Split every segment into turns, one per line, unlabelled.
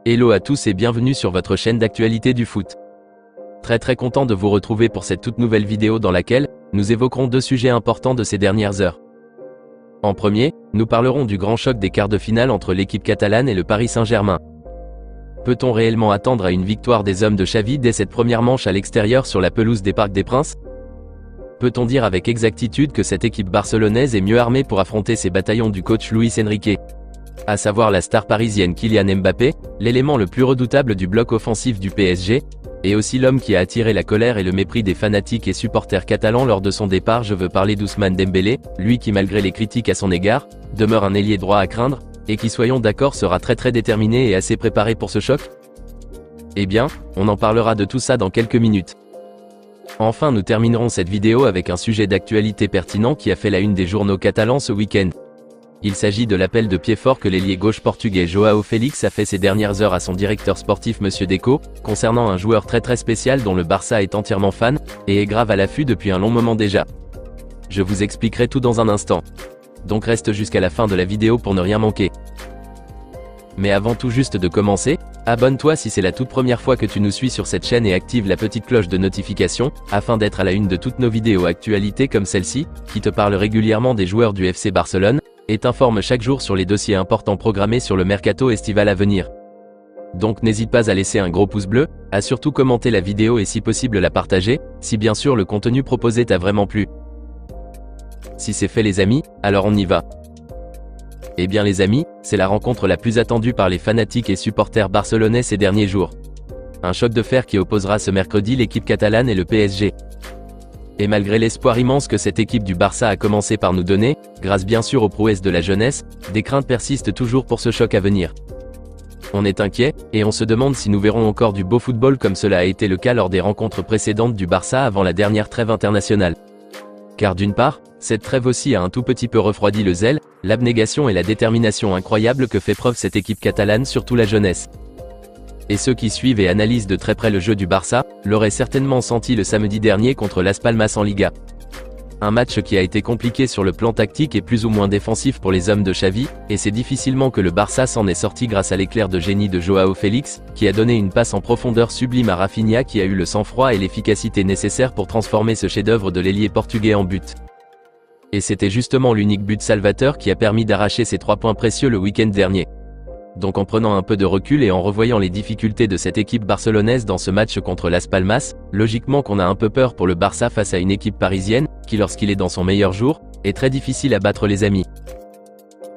Hello à tous et bienvenue sur votre chaîne d'actualité du foot. Très content de vous retrouver pour cette toute nouvelle vidéo dans laquelle nous évoquerons deux sujets importants de ces dernières heures. En premier, nous parlerons du grand choc des quarts de finale entre l'équipe catalane et le Paris Saint-Germain. Peut-on réellement attendre à une victoire des hommes de Xavi dès cette première manche à l'extérieur sur la pelouse des Parcs des Princes? Peut-on dire avec exactitude que cette équipe barcelonaise est mieux armée pour affronter ces bataillons du coach Luis Enrique? À savoir la star parisienne Kylian Mbappé, l'élément le plus redoutable du bloc offensif du PSG, et aussi l'homme qui a attiré la colère et le mépris des fanatiques et supporters catalans lors de son départ. Je veux parler d'Ousmane Dembélé, lui qui malgré les critiques à son égard, demeure un ailier droit à craindre, et qui soyons d'accord sera très déterminé et assez préparé pour ce choc? Eh bien, on en parlera de tout ça dans quelques minutes. Enfin nous terminerons cette vidéo avec un sujet d'actualité pertinent qui a fait la une des journaux catalans ce week-end. Il s'agit de l'appel de pied fort que l'ailier gauche portugais João Félix a fait ces dernières heures à son directeur sportif Monsieur Deco, concernant un joueur très spécial dont le Barça est entièrement fan, et est grave à l'affût depuis un long moment déjà. Je vous expliquerai tout dans un instant. Donc reste jusqu'à la fin de la vidéo pour ne rien manquer. Mais avant tout juste de commencer, abonne-toi si c'est la toute première fois que tu nous suis sur cette chaîne et active la petite cloche de notification, afin d'être à la une de toutes nos vidéos actualités comme celle-ci, qui te parle régulièrement des joueurs du FC Barcelone, et t'informe chaque jour sur les dossiers importants programmés sur le mercato estival à venir. Donc n'hésite pas à laisser un gros pouce bleu, à surtout commenter la vidéo et si possible la partager, si bien sûr le contenu proposé t'a vraiment plu. Si c'est fait les amis, alors on y va. Eh bien les amis, c'est la rencontre la plus attendue par les fanatiques et supporters barcelonais ces derniers jours. Un choc de fer qui opposera ce mercredi l'équipe catalane et le PSG. Et malgré l'espoir immense que cette équipe du Barça a commencé par nous donner, grâce bien sûr aux prouesses de la jeunesse, des craintes persistent toujours pour ce choc à venir. On est inquiet, et on se demande si nous verrons encore du beau football comme cela a été le cas lors des rencontres précédentes du Barça avant la dernière trêve internationale. Car d'une part, cette trêve aussi a un tout petit peu refroidi le zèle, l'abnégation et la détermination incroyable que fait preuve cette équipe catalane, surtout la jeunesse. Et ceux qui suivent et analysent de très près le jeu du Barça, l'auraient certainement senti le samedi dernier contre Las Palmas en Liga. Un match qui a été compliqué sur le plan tactique et plus ou moins défensif pour les hommes de Xavi, et c'est difficilement que le Barça s'en est sorti grâce à l'éclair de génie de João Félix, qui a donné une passe en profondeur sublime à Rafinha qui a eu le sang-froid et l'efficacité nécessaires pour transformer ce chef-d'œuvre de l'ailier portugais en but. Et c'était justement l'unique but salvateur qui a permis d'arracher ces 3 points précieux le week-end dernier. Donc en prenant un peu de recul et en revoyant les difficultés de cette équipe barcelonaise dans ce match contre Las Palmas, logiquement qu'on a un peu peur pour le Barça face à une équipe parisienne, qui lorsqu'il est dans son meilleur jour, est très difficile à battre les amis.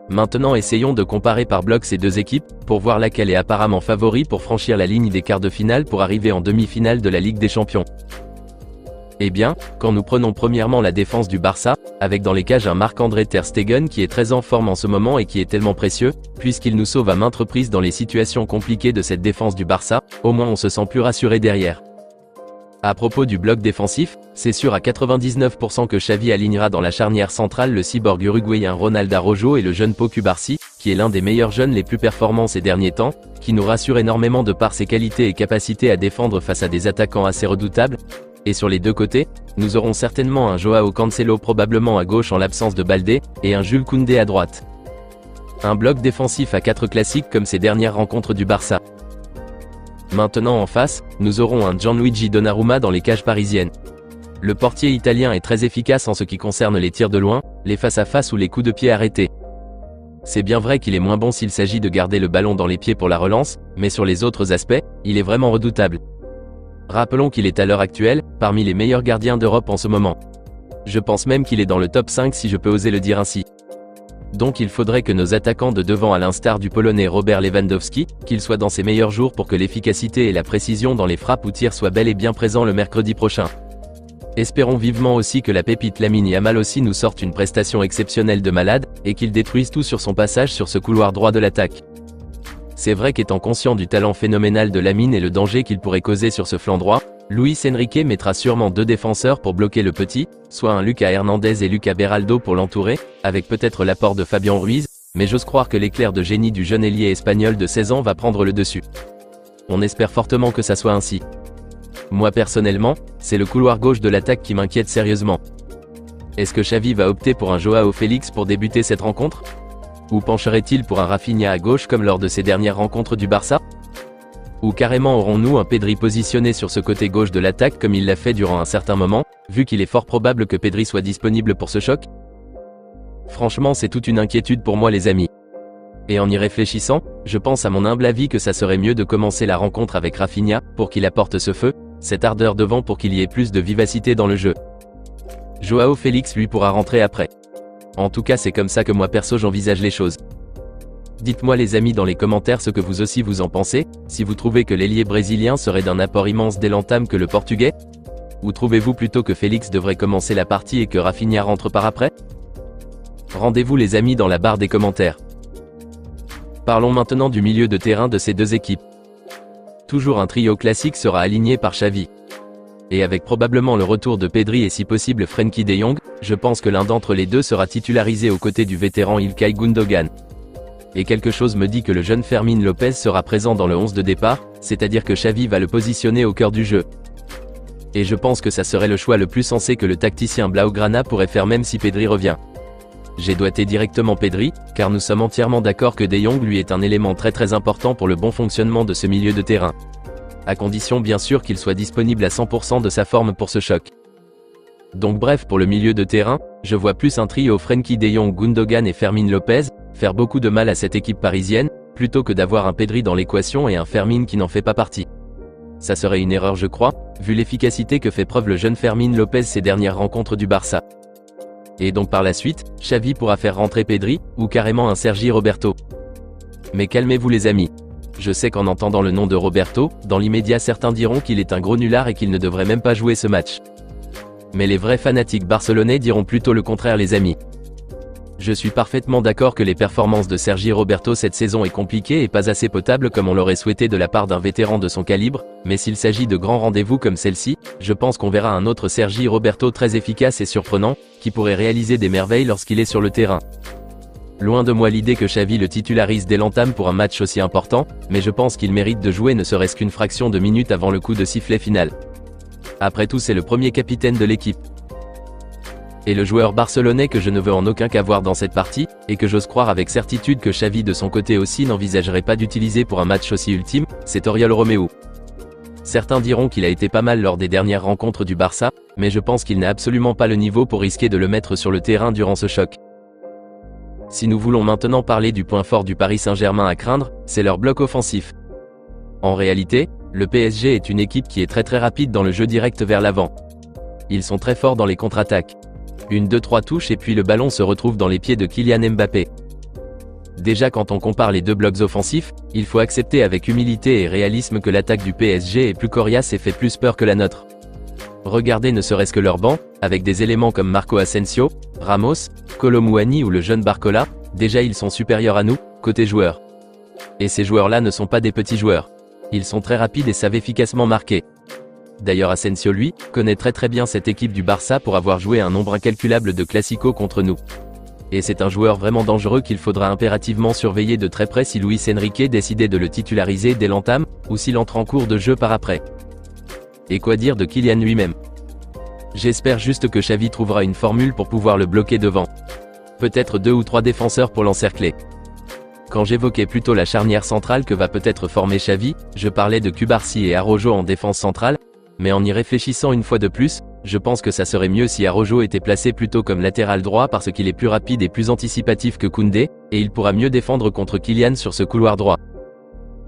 Maintenant essayons de comparer par bloc ces deux équipes, pour voir laquelle est apparemment favori pour franchir la ligne des quarts de finale pour arriver en demi-finale de la Ligue des Champions. Eh bien, quand nous prenons premièrement la défense du Barça, avec dans les cages un Marc-André Ter Stegen qui est très en forme en ce moment et qui est tellement précieux, puisqu'il nous sauve à maintes reprises dans les situations compliquées de cette défense du Barça, au moins on se sent plus rassuré derrière. À propos du bloc défensif, c'est sûr à 99% que Xavi alignera dans la charnière centrale le cyborg uruguayen Ronald Araujo et le jeune Pau Cubarsí, qui est l'un des meilleurs jeunes les plus performants ces derniers temps, qui nous rassure énormément de par ses qualités et capacités à défendre face à des attaquants assez redoutables. Et sur les deux côtés, nous aurons certainement un Joao Cancelo probablement à gauche en l'absence de Baldé, et un Jules Koundé à droite. Un bloc défensif à 4 classiques comme ces dernières rencontres du Barça. Maintenant en face, nous aurons un Gianluigi Donnarumma dans les cages parisiennes. Le portier italien est très efficace en ce qui concerne les tirs de loin, les face-à-face ou les coups de pied arrêtés. C'est bien vrai qu'il est moins bon s'il s'agit de garder le ballon dans les pieds pour la relance, mais sur les autres aspects, il est vraiment redoutable. Rappelons qu'il est à l'heure actuelle, parmi les meilleurs gardiens d'Europe en ce moment. Je pense même qu'il est dans le top 5 si je peux oser le dire ainsi. Donc il faudrait que nos attaquants de devant à l'instar du Polonais Robert Lewandowski, qu'il soit dans ses meilleurs jours pour que l'efficacité et la précision dans les frappes ou tirs soient bel et bien présents le mercredi prochain. Espérons vivement aussi que la pépite Lamine Yamal aussi nous sorte une prestation exceptionnelle de malade, et qu'il détruise tout sur son passage sur ce couloir droit de l'attaque. C'est vrai qu'étant conscient du talent phénoménal de Lamine et le danger qu'il pourrait causer sur ce flanc droit, Luis Enrique mettra sûrement 2 défenseurs pour bloquer le petit, soit un Lucas Hernandez et Lucas Beraldo pour l'entourer, avec peut-être l'apport de Fabian Ruiz, mais j'ose croire que l'éclair de génie du jeune ailier espagnol de 16 ans va prendre le dessus. On espère fortement que ça soit ainsi. Moi personnellement, c'est le couloir gauche de l'attaque qui m'inquiète sérieusement. Est-ce que Xavi va opter pour un Joao Félix pour débuter cette rencontre? Ou pencherait-il pour un Rafinha à gauche comme lors de ses dernières rencontres du Barça? Ou carrément aurons-nous un Pedri positionné sur ce côté gauche de l'attaque comme il l'a fait durant un certain moment, vu qu'il est fort probable que Pedri soit disponible pour ce choc? Franchement, c'est toute une inquiétude pour moi les amis. Et en y réfléchissant, je pense à mon humble avis que ça serait mieux de commencer la rencontre avec Rafinha, pour qu'il apporte ce feu, cette ardeur devant pour qu'il y ait plus de vivacité dans le jeu. Joao Félix lui pourra rentrer après. En tout cas c'est comme ça que moi perso j'envisage les choses. Dites-moi les amis dans les commentaires ce que vous aussi vous en pensez, si vous trouvez que l'ailier brésilien serait d'un apport immense dès l'entame que le portugais? Ou trouvez-vous plutôt que Félix devrait commencer la partie et que Rafinha rentre par après? Rendez-vous les amis dans la barre des commentaires. Parlons maintenant du milieu de terrain de ces deux équipes. Toujours un trio classique sera aligné par Xavi. Et avec probablement le retour de Pedri et si possible Frenkie de Jong, je pense que l'un d'entre les deux sera titularisé aux côtés du vétéran Ilkay Gundogan. Et quelque chose me dit que le jeune Fermín López sera présent dans le 11 de départ, c'est-à-dire que Xavi va le positionner au cœur du jeu. Et je pense que ça serait le choix le plus sensé que le tacticien Blaugrana pourrait faire même si Pedri revient. J'ai doigté directement Pedri, car nous sommes entièrement d'accord que De Jong lui est un élément très important pour le bon fonctionnement de ce milieu de terrain. À condition bien sûr qu'il soit disponible à 100% de sa forme pour ce choc. Donc bref pour le milieu de terrain, je vois plus un trio Frenkie de Jong, Gundogan et Fermín López, faire beaucoup de mal à cette équipe parisienne, plutôt que d'avoir un Pedri dans l'équation et un Fermín qui n'en fait pas partie. Ça serait une erreur je crois, vu l'efficacité que fait preuve le jeune Fermín López ces dernières rencontres du Barça. Et donc par la suite, Xavi pourra faire rentrer Pedri, ou carrément un Sergi Roberto. Mais calmez-vous les amis. Je sais qu'en entendant le nom de Roberto, dans l'immédiat certains diront qu'il est un gros nulard et qu'il ne devrait même pas jouer ce match. Mais les vrais fanatiques barcelonais diront plutôt le contraire les amis. Je suis parfaitement d'accord que les performances de Sergi Roberto cette saison est compliquée et pas assez potable comme on l'aurait souhaité de la part d'un vétéran de son calibre, mais s'il s'agit de grands rendez-vous comme celle-ci, je pense qu'on verra un autre Sergi Roberto très efficace et surprenant, qui pourrait réaliser des merveilles lorsqu'il est sur le terrain. Loin de moi l'idée que Xavi le titularise dès l'entame pour un match aussi important, mais je pense qu'il mérite de jouer ne serait-ce qu'une fraction de minute avant le coup de sifflet final. Après tout c'est le premier capitaine de l'équipe. Et le joueur barcelonais que je ne veux en aucun cas voir dans cette partie, et que j'ose croire avec certitude que Xavi de son côté aussi n'envisagerait pas d'utiliser pour un match aussi ultime, c'est Oriol Romeu. Certains diront qu'il a été pas mal lors des dernières rencontres du Barça, mais je pense qu'il n'a absolument pas le niveau pour risquer de le mettre sur le terrain durant ce choc. Si nous voulons maintenant parler du point fort du Paris Saint-Germain à craindre, c'est leur bloc offensif. En réalité, le PSG est une équipe qui est très rapide dans le jeu direct vers l'avant. Ils sont très forts dans les contre-attaques. Une 2-3 touches et puis le ballon se retrouve dans les pieds de Kylian Mbappé. Déjà quand on compare les deux blocs offensifs, il faut accepter avec humilité et réalisme que l'attaque du PSG est plus coriace et fait plus peur que la nôtre. Regardez ne serait-ce que leur banc, avec des éléments comme Marco Asensio, Ramos, Kolo Muani ou le jeune Barcola, déjà ils sont supérieurs à nous, côté joueurs. Et ces joueurs-là ne sont pas des petits joueurs. Ils sont très rapides et savent efficacement marquer. D'ailleurs Asensio lui, connaît très bien cette équipe du Barça pour avoir joué un nombre incalculable de classicos contre nous. Et c'est un joueur vraiment dangereux qu'il faudra impérativement surveiller de très près si Luis Enrique décidait de le titulariser dès l'entame, ou s'il entre en cours de jeu par après. Et quoi dire de Kylian lui-même? J'espère juste que Xavi trouvera une formule pour pouvoir le bloquer devant. Peut-être 2 ou 3 défenseurs pour l'encercler. Quand j'évoquais plutôt la charnière centrale que va peut-être former Xavi, je parlais de Cubarsí et Araujo en défense centrale, mais en y réfléchissant une fois de plus, je pense que ça serait mieux si Araujo était placé plutôt comme latéral droit parce qu'il est plus rapide et plus anticipatif que Koundé, et il pourra mieux défendre contre Kylian sur ce couloir droit.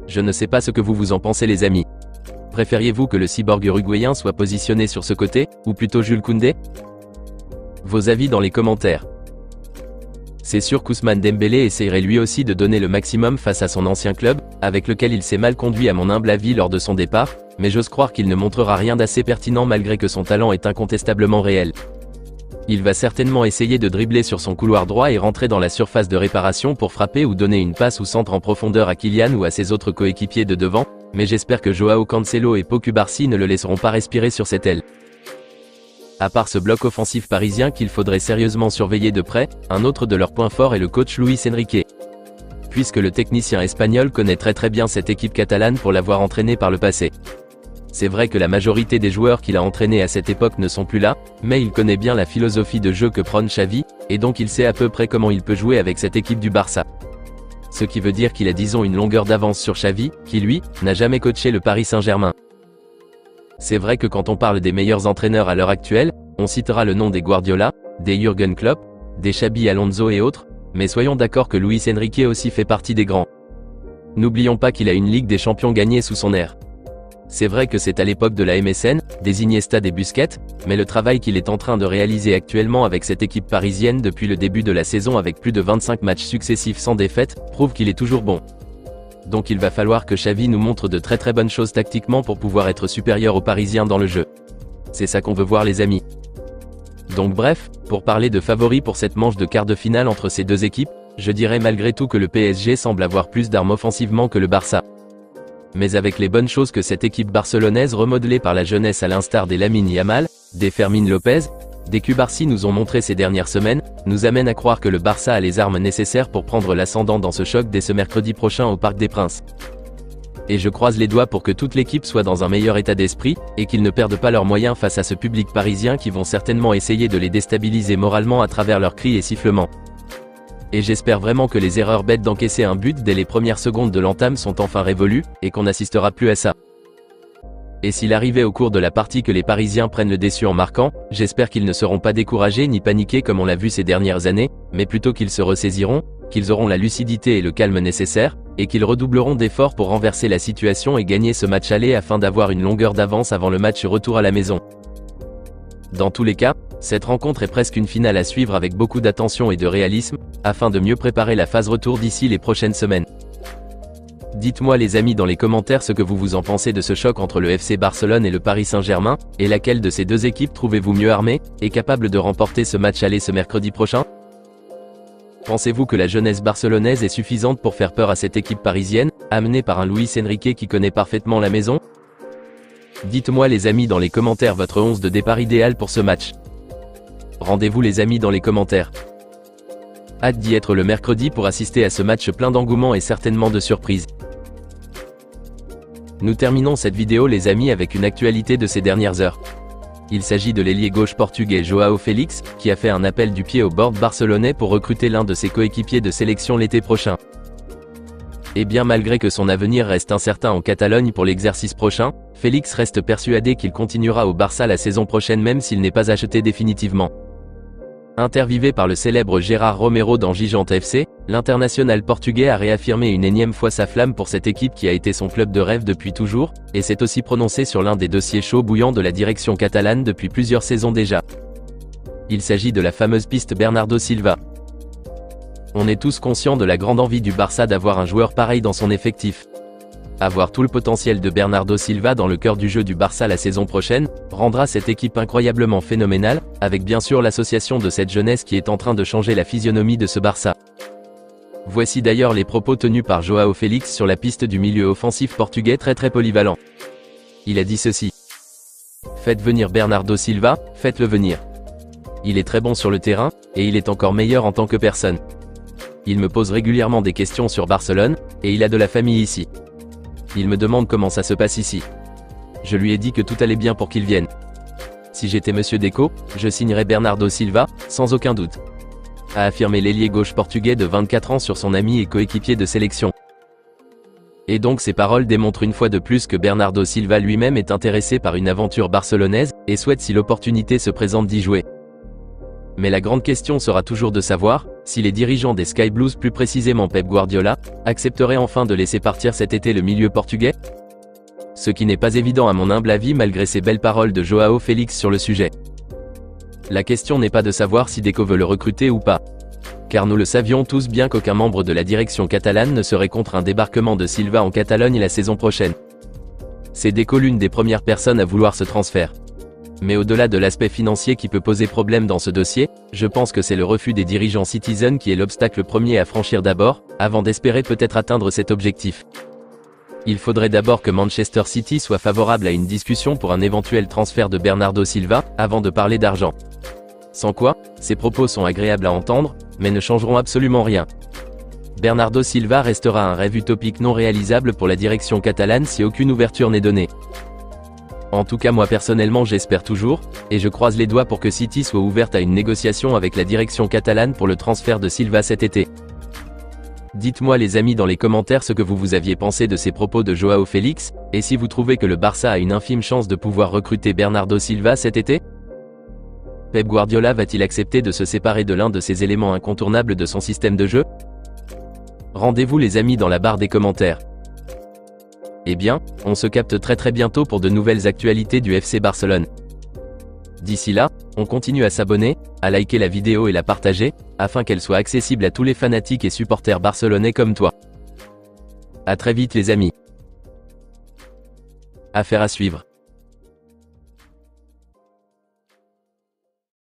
Je ne sais pas ce que vous en pensez les amis. Préfériez-vous que le cyborg uruguayen soit positionné sur ce côté, ou plutôt Jules Koundé? Vos avis dans les commentaires. C'est sûr qu'Ousmane Dembélé essayerait lui aussi de donner le maximum face à son ancien club, avec lequel il s'est mal conduit à mon humble avis lors de son départ, mais j'ose croire qu'il ne montrera rien d'assez pertinent malgré que son talent est incontestablement réel. Il va certainement essayer de dribbler sur son couloir droit et rentrer dans la surface de réparation pour frapper ou donner une passe ou centre en profondeur à Kylian ou à ses autres coéquipiers de devant, mais j'espère que Joao Cancelo et Pau Cubarsí ne le laisseront pas respirer sur cette aile. À part ce bloc offensif parisien qu'il faudrait sérieusement surveiller de près, un autre de leurs points forts est le coach Luis Enrique. Puisque le technicien espagnol connaît très bien cette équipe catalane pour l'avoir entraînée par le passé. C'est vrai que la majorité des joueurs qu'il a entraînés à cette époque ne sont plus là, mais il connaît bien la philosophie de jeu que prône Xavi, et donc il sait à peu près comment il peut jouer avec cette équipe du Barça. ce qui veut dire qu'il a disons une longueur d'avance sur Xavi, qui lui, n'a jamais coaché le Paris Saint-Germain. C'est vrai que quand on parle des meilleurs entraîneurs à l'heure actuelle, on citera le nom des Guardiola, des Jürgen Klopp, des Xabi Alonso et autres, mais soyons d'accord que Luis Enrique aussi fait partie des grands. N'oublions pas qu'il a une Ligue des Champions gagnée sous son ère. C'est vrai que c'est à l'époque de la MSN, des Iniesta, des Busquets, mais le travail qu'il est en train de réaliser actuellement avec cette équipe parisienne depuis le début de la saison avec plus de 25 matchs successifs sans défaite, prouve qu'il est toujours bon. Donc il va falloir que Xavi nous montre de très bonnes choses tactiquement pour pouvoir être supérieur aux Parisiens dans le jeu. C'est ça qu'on veut voir les amis. Donc bref, pour parler de favoris pour cette manche de quart de finale entre ces deux équipes, je dirais malgré tout que le PSG semble avoir plus d'armes offensivement que le Barça. Mais avec les bonnes choses que cette équipe barcelonaise remodelée par la jeunesse à l'instar des Lamine Yamal, des Fermin Lopez, des Cubarsí nous ont montré ces dernières semaines, nous amène à croire que le Barça a les armes nécessaires pour prendre l'ascendant dans ce choc dès ce mercredi prochain au Parc des Princes. Et je croise les doigts pour que toute l'équipe soit dans un meilleur état d'esprit, et qu'ils ne perdent pas leurs moyens face à ce public parisien qui vont certainement essayer de les déstabiliser moralement à travers leurs cris et sifflements. Et j'espère vraiment que les erreurs bêtes d'encaisser un but dès les premières secondes de l'entame sont enfin révolues, et qu'on n'assistera plus à ça. Et s'il arrivait au cours de la partie que les Parisiens prennent le dessus en marquant, j'espère qu'ils ne seront pas découragés ni paniqués comme on l'a vu ces dernières années, mais plutôt qu'ils se ressaisiront, qu'ils auront la lucidité et le calme nécessaires, et qu'ils redoubleront d'efforts pour renverser la situation et gagner ce match aller afin d'avoir une longueur d'avance avant le match retour à la maison. Dans tous les cas, cette rencontre est presque une finale à suivre avec beaucoup d'attention et de réalisme, afin de mieux préparer la phase retour d'ici les prochaines semaines. Dites-moi les amis dans les commentaires ce que vous en pensez de ce choc entre le FC Barcelone et le Paris Saint-Germain, et laquelle de ces deux équipes trouvez-vous mieux armée, et capable de remporter ce match aller ce mercredi prochain? Pensez-vous que la jeunesse barcelonaise est suffisante pour faire peur à cette équipe parisienne, amenée par un Luis Enrique qui connaît parfaitement la maison? Dites-moi les amis dans les commentaires votre 11 de départ idéal pour ce match. Rendez-vous les amis dans les commentaires. Hâte d'y être le mercredi pour assister à ce match plein d'engouement et certainement de surprises. Nous terminons cette vidéo les amis avec une actualité de ces dernières heures. Il s'agit de l'ailier gauche portugais Joao Félix, qui a fait un appel du pied au board barcelonais pour recruter l'un de ses coéquipiers de sélection l'été prochain. Et bien malgré que son avenir reste incertain en Catalogne pour l'exercice prochain, Félix reste persuadé qu'il continuera au Barça la saison prochaine même s'il n'est pas acheté définitivement. Interviewé par le célèbre Gérard Romero dans Gigante FC, l'international portugais a réaffirmé une énième fois sa flamme pour cette équipe qui a été son club de rêve depuis toujours, et s'est aussi prononcé sur l'un des dossiers chauds bouillants de la direction catalane depuis plusieurs saisons déjà. Il s'agit de la fameuse piste Bernardo Silva. On est tous conscients de la grande envie du Barça d'avoir un joueur pareil dans son effectif. Avoir tout le potentiel de Bernardo Silva dans le cœur du jeu du Barça la saison prochaine, rendra cette équipe incroyablement phénoménale, avec bien sûr l'association de cette jeunesse qui est en train de changer la physionomie de ce Barça. Voici d'ailleurs les propos tenus par Joao Félix sur la piste du milieu offensif portugais très polyvalent. Il a dit ceci. Faites venir Bernardo Silva, faites-le venir. Il est très bon sur le terrain, et il est encore meilleur en tant que personne. Il me pose régulièrement des questions sur Barcelone, et il a de la famille ici. Il me demande comment ça se passe ici. Je lui ai dit que tout allait bien pour qu'il vienne. Si j'étais Monsieur Deco, je signerais Bernardo Silva, sans aucun doute. A affirmé l'ailier gauche portugais de 24 ans sur son ami et coéquipier de sélection. Et donc ces paroles démontrent une fois de plus que Bernardo Silva lui-même est intéressé par une aventure barcelonaise, et souhaite si l'opportunité se présente d'y jouer. Mais la grande question sera toujours de savoir, si les dirigeants des Sky Blues, plus précisément Pep Guardiola, accepteraient enfin de laisser partir cet été le milieu portugais? Ce qui n'est pas évident à mon humble avis malgré ces belles paroles de Joao Félix sur le sujet. La question n'est pas de savoir si Deco veut le recruter ou pas. Car nous le savions tous bien qu'aucun membre de la direction catalane ne serait contre un débarquement de Silva en Catalogne la saison prochaine. C'est Deco l'une des premières personnes à vouloir ce transfert. Mais au-delà de l'aspect financier qui peut poser problème dans ce dossier, je pense que c'est le refus des dirigeants Citizen qui est l'obstacle premier à franchir d'abord, avant d'espérer peut-être atteindre cet objectif. Il faudrait d'abord que Manchester City soit favorable à une discussion pour un éventuel transfert de Bernardo Silva, avant de parler d'argent. Sans quoi, ces propos sont agréables à entendre, mais ne changeront absolument rien. Bernardo Silva restera un rêve utopique non réalisable pour la direction catalane si aucune ouverture n'est donnée. En tout cas moi personnellement j'espère toujours, et je croise les doigts pour que City soit ouverte à une négociation avec la direction catalane pour le transfert de Silva cet été. Dites-moi les amis dans les commentaires ce que vous aviez pensé de ces propos de Joao Félix, et si vous trouvez que le Barça a une infime chance de pouvoir recruter Bernardo Silva cet été. Pep Guardiola va-t-il accepter de se séparer de l'un de ses éléments incontournables de son système de jeu? Rendez-vous les amis dans la barre des commentaires. Eh bien, on se capte très bientôt pour de nouvelles actualités du FC Barcelone. D'ici là, on continue à s'abonner, à liker la vidéo et la partager, afin qu'elle soit accessible à tous les fanatiques et supporters barcelonais comme toi. À très vite les amis. Affaire à suivre.